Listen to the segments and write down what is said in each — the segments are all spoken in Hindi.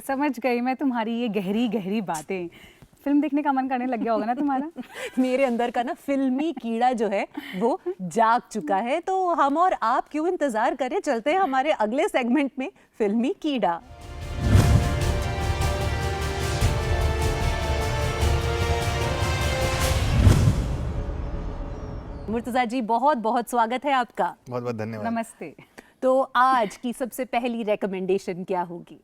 समझ गई मैं तुम्हारी ये गहरी गहरी बातें। फिल्म देखने का मन करने लग गया होगा ना तुम्हारा? मेरे अंदर का ना फिल्मी कीड़ा जो है वो जाग चुका है, तो हम और आप क्यों इंतजार करें, चलते हैं हमारे अगले सेगमेंट में, फिल्मी कीड़ा। मुर्तजा जी, बहुत बहुत स्वागत है आपका। बहुत बहुत धन्यवाद। नमस्ते। तो आज की सबसे पहली रिकमेंडेशन क्या होगी?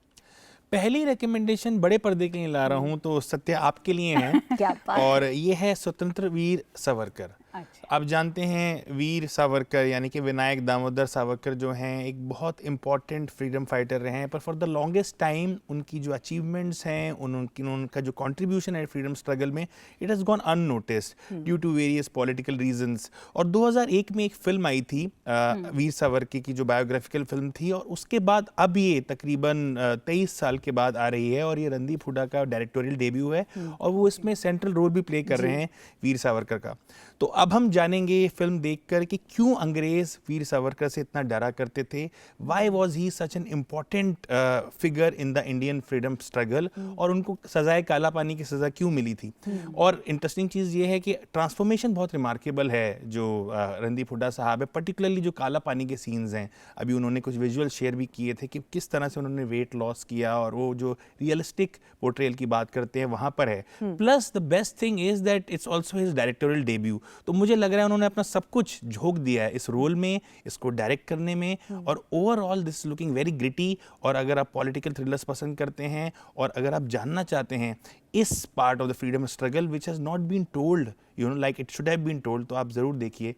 पहली रिकमेंडेशन बड़े पर्दे के लिए ला रहा हूँ, तो सत्य आपके लिए है। क्या बात। और ये है स्वतंत्र वीर सावरकर। अच्छा। आप जानते हैं वीर सावरकर यानी कि विनायक दामोदर सावरकर जो हैं एक बहुत इम्पॉर्टेंट फ्रीडम फाइटर रहे हैं, पर फॉर द लॉन्गेस्ट टाइम उनकी जो अचीवमेंट्स हैं, उनका जो कंट्रीब्यूशन है फ्रीडम स्ट्रगल में, it has gone unnoticed due to various political reasons. और 2001 में एक फिल्म आई थी वीर सावरकर की, जो बायोग्राफिकल फिल्म थी, और उसके बाद अब ये तकरीबन 23 साल के बाद आ रही है, और ये रणदीप हुड्डा का डायरेक्टोरियल डेब्यू है, और वो इसमें सेंट्रल रोल भी प्ले कर रहे हैं वीर सावरकर का। तो अब हम जानेंगे फिल्म देखकर कि क्यों अंग्रेज वीर सावरकर से इतना डरा करते थे, why was he such an important figure in the Indian freedom struggle, और उनको सजाए काला पानी की सजा क्यों मिली थी। और इंटरेस्टिंग चीज़ ये है कि ट्रांसफॉर्मेशन बहुत रिमार्केबल है जो रणदीप हुड्डा साहब है, पर्टिकुलरली जो काला पानी के सीन्स हैं, अभी उन्होंने कुछ विजुअल शेयर भी किए थे कि किस तरह से उन्होंने वेट लॉस किया, और वो जो रियलिस्टिक पोर्ट्रेयल की बात करते हैं वहाँ पर है। Plus the best thing is that it's also his directorial debut, तो मुझे लग रहा है उन्होंने अपना सब कुछ झोंक दिया है इस रोल में, इसको डायरेक्ट करने में, और overall this looking very gritty. और अगर आप पॉलिटिकल थ्रिलर्स पसंद करते हैं, और अगर आप जानना चाहते हैं इस part of the freedom struggle which has not been told, you know, like it should have been told, तो आप जरूर देखिए।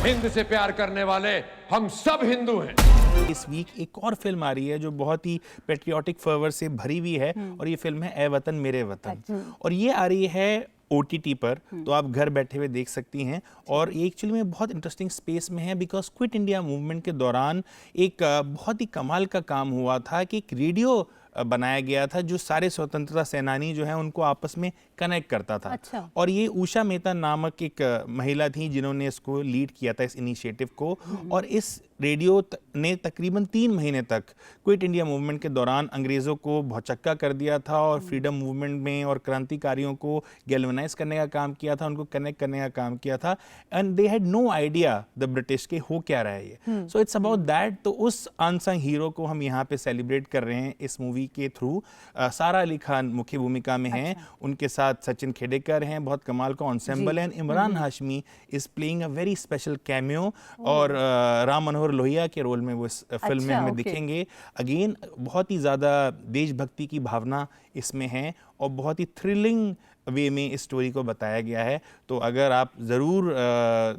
हिंद से प्यार करने वाले हम सब हिंदू हैं। इस वीक एक और फिल्म आ रही है जो बहुत ही पेट्रियाटिक फर्वर से भरी हुई है, और ये फिल्म है ए वतन मेरे वतन, और ये आ रही है OTT पर, तो आप घर बैठे हुए देख सकती हैं। और ये एक्चुअली में बहुत इंटरेस्टिंग स्पेस में है, बिकॉज क्विट इंडिया मूवमेंट के दौरान एक बहुत ही कमाल का काम हुआ था कि एक रेडियो बनाया गया था जो सारे स्वतंत्रता सेनानी जो हैं उनको आपस में कनेक्ट करता था। अच्छा। और ये उषा मेहता नामक एक महिला थी जिन्होंने इसको लीड किया था, इस इनिशिएटिव को। और इस रेडियो ने तकरीबन 3 महीने तक क्विट इंडिया मूवमेंट के दौरान अंग्रेज़ों को भौचक्का कर दिया था, और फ्रीडम मूवमेंट में और क्रांतिकारियों को गैल्वेनाइज करने का काम किया था, उनको कनेक्ट करने का काम किया था। And they had no idea the British के हो क्या रहा है ये। So it's about that. तो उस अनसंग हीरो को हम यहाँ पे सेलिब्रेट कर रहे हैं इस मूवी के थ्रू। सारा अली खान मुख्य भूमिका में हैं, उनके साथ सचिन खेडेकर हैं, बहुत कमाल का एंसेम्बल है, and Imran Hashmi is playing a very special cameo, और राम मनोहर लोहिया के रोल में वो इस फिल्म में हमें दिखेंगे। अगेन बहुत ही ज़्यादा देशभक्ति की भावना इसमें है, और बहुत ही थ्रिलिंग वे में इस स्टोरी को बताया गया है। तो अगर आप ज़रूर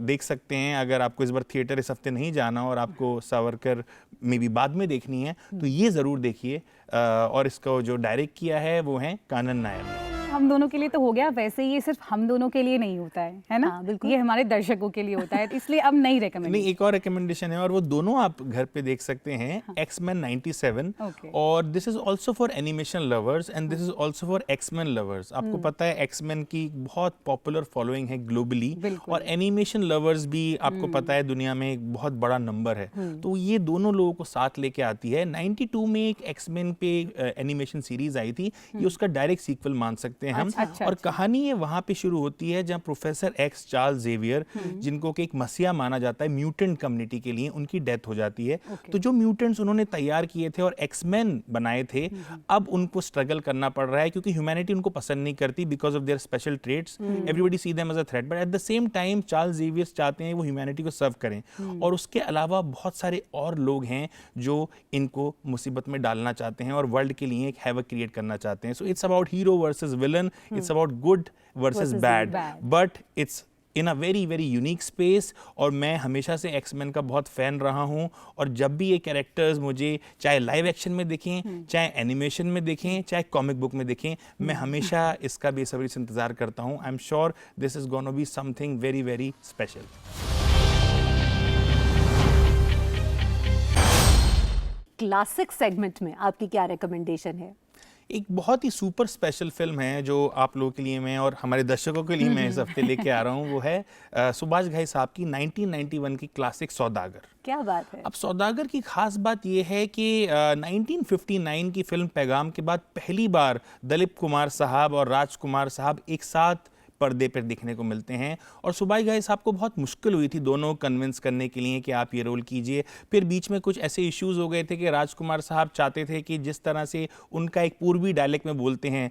देख सकते हैं, अगर आपको इस बार थिएटर इस हफ्ते नहीं जाना और आपको सावरकर में भी बाद में देखनी है, तो ये ज़रूर देखिए। और इसको जो डायरेक्ट किया है वो हैं कानन नायर। हम दोनों के लिए तो हो गया, वैसे ये सिर्फ हम दोनों के लिए नहीं होता है ना? हाँ, बिल्कुल। ये हमारे दर्शकों के लिए होता है, इसलिए अब नहीं रेकमेंड। नहीं, एक और रिकमेंडेशन है, और वो दोनों आप घर पे देख सकते हैं। X-Men 97, और this is also for animation lovers, and this is also for X-Men lovers. आपको पता है X-Men की बहुत पॉपुलर फॉलोइंग है ग्लोबली, और एनिमेशन लवर्स भी आपको पता है दुनिया में एक बहुत बड़ा नंबर है। तो ये दोनों लोगों को साथ लेके आती है। 92 में एक X-Men पे एनिमेशन सीरीज आई थी, ये उसका डायरेक्ट सीक्वल मान सकते हैं हम। और कहानी ये वहाँ पे शुरू होती है जहाँ प्रोफेसर एक्स चार्ल्स जेवियर, जिनको कि एक मसीहा माना जाता है म्यूटेंट कम्युनिटी के लिए, उनकी डेथ हो जाती है। तो जो म्यूटेंट्स उन्होंने तैयार किए थे और एक्समैन बनाए थे, अब उनको स्ट्रगल करना पड़ रहा है, क्योंकि ह्यूमैनिटी उनको पसंद नहीं करती because of their special traits. Everybody see them as a threat, but at the same time Charles Xavier चाहते हैं वो ह्यूमैनिटी को सर्व करें। और उसके अलावा बहुत सारे और लोग हैं जो इनको मुसीबत में डालना चाहते हैं और वर्ल्ड के लिए एक हैवक क्रिएट करना चाहते हैं। सो it's about hero versus villain, it's about good versus bad, but it's in a very very unique space। और मैं हमेशा से एक्समैन का बहुत फैन रहा हूँ, और जब भी ये कैरेक्टर्स मुझे चाहे लाइव एक्शन में दिखें, चाहे एनिमेशन में दिखें, चाहे कॉमिक बुक में दिखें, मैं हमेशा इसका बेसब्री से इंतजार करता हूँ। I am sure this is gonna be something very very special. Classic segment में आपकी क्या रिकमेंडेशन है? एक बहुत ही सुपर स्पेशल फिल्म है जो आप लोगों के लिए मैं और हमारे दर्शकों के लिए मैं इस हफ्ते लेके आ रहा हूँ, वो है सुभाष घई साहब की 1991 की क्लासिक सौदागर। क्या बात है। अब सौदागर की खास बात यह है कि 1959 की फिल्म पैगाम के बाद पहली बार दिलीप कुमार साहब और राजकुमार साहब एक साथ पर्दे पर दिखने को मिलते हैं और सुभाष घई साहब को बहुत मुश्किल हुई थी दोनों कन्विंस करने के लिए कि आप ये रोल कीजिए। फिर बीच में कुछ ऐसे इश्यूज हो गए थे कि राजकुमार साहब चाहते थे कि जिस तरह से उनका एक पूर्वी डायलेक्ट में बोलते हैं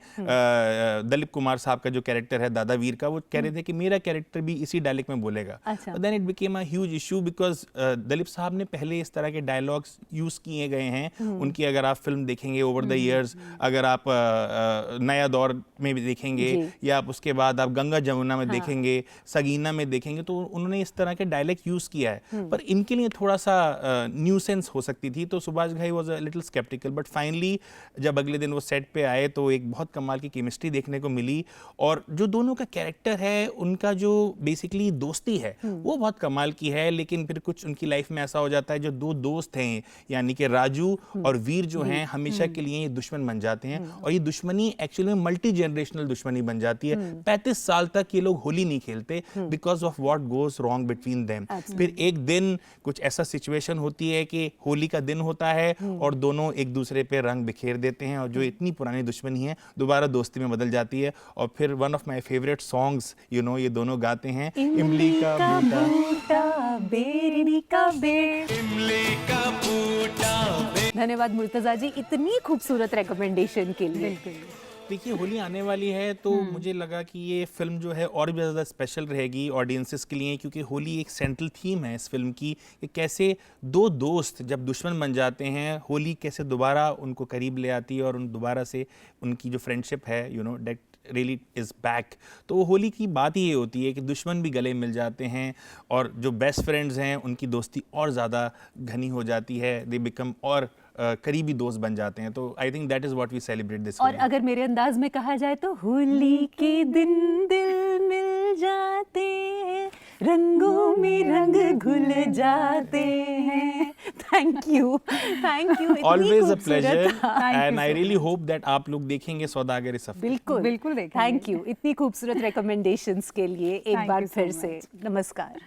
दिलीप कुमार साहब का जो कैरेक्टर है दादा वीर का, वो कह रहे थे कि मेरा कैरेक्टर भी इसी डायलेक्ट में बोलेगा। Then it became a huge issue because Dilip साहब ने पहले इस तरह के डायलॉग्स यूज किए गए हैं उनकी। अगर आप फिल्म देखेंगे ओवर द ईयर्स, अगर आप नया दौर में भी देखेंगे या आप उसके बाद आप गंगा जमुना में देखेंगे, सगीना में देखेंगे, तो उन्होंने इस तरह के डायलेक्ट यूज किया है। पर इनके लिए थोड़ा सा न्यूसेंस हो सकती थी, तो Subhash Ghai was a little sceptical. But finally जब अगले दिन वो सेट पे आए तो एक बहुत कमाल की केमिस्ट्री देखने को मिली और जो दोनों का कैरेक्टर है, उनका जो बेसिकली दोस्ती है वो बहुत कमाल की है। लेकिन फिर कुछ उनकी लाइफ में ऐसा हो जाता है, जो दो दोस्त हैं यानी कि राजू और वीर जो हैं, हमेशा के लिए ये दुश्मन बन जाते हैं और ये दुश्मनी एक्चुअली में मल्टी जनरेशनल दुश्मनी बन जाती है। 35 साल तक ये लोग होली नहीं खेलते because of what goes wrong between them. फिर एक दिन कुछ ऐसा सिचुएशन होती है कि होली का दिन होता है और दोनों एक दूसरे पे रंग बिखेर देते हैं और जो इतनी पुरानी दुश्मनी है दोबारा दोस्ती में बदल जाती है। और फिर one of my favourite songs ये दोनों गाते हैं, इमली का बूटा बेरी का बेर। इमली का बूटा। धन्यवाद मुर्तजा जी इतनी खूबसूरत रिकमेंडेशन के लिए। देखिए होली आने वाली है तो मुझे लगा कि ये फिल्म जो है और भी ज़्यादा स्पेशल रहेगी ऑडियंसेस के लिए, क्योंकि होली एक सेंट्रल थीम है इस फिल्म की कि कैसे दो दोस्त जब दुश्मन बन जाते हैं, होली कैसे दोबारा उनको करीब ले आती है और उन दोबारा से उनकी जो फ्रेंडशिप है दैट रियली इज़ बैक। तो होली की बात ही ये होती है कि दुश्मन भी गले मिल जाते हैं और जो बेस्ट फ्रेंड्स हैं उनकी दोस्ती और ज़्यादा घनी हो जाती है, दे बिकम और करीबी दोस्त बन जाते हैं। तो I think that is what we celebrate this. और अगर मेरे अंदाज में कहा जाए तो होली के दिन दिल मिल जाते हैं, रंगों में रंग घुल जाते हैं। Thank you always a pleasure and I really hope that आप लोग देखेंगे सौदागर इस हफ्ते। बिल्कुल देखेंगे। थैंक यू इतनी खूबसूरत रिकमेंडेशंस के लिए एक बार फिर से नमस्कार।